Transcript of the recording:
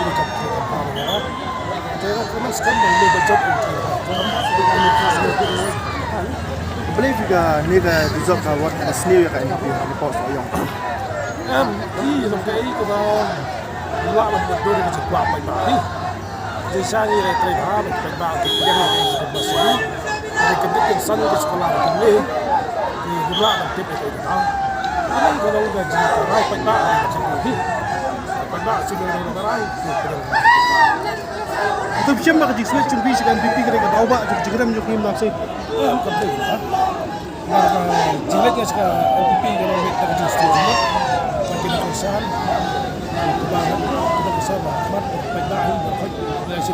dekat Kampar ya. Jadi kami sekarang boleh berjob untuk believe juga nega result ka wat snewe ka NDP ni post ayong thì lúc đấy có loại một đôi cái chụp quạt bạch bảo đi thì sang như này tây hóa mình bạch bảo thì cái này thì bác sĩ thì cái đích sân cái school là cái gì thì cái loại mình tiếp được cái đó anh có đâu cái gì cái này bạch bảo thì chỉ đi bạch bảo chỉ được cái này atau bisa mak jiswe chungpi sikan NDP kare ka tauba jigram jokim napse không cần gì cả mà chính là cái NDP cái này cái cái studio makin besar kebangan kita bisa bahkan bạch bảo thì phải là sự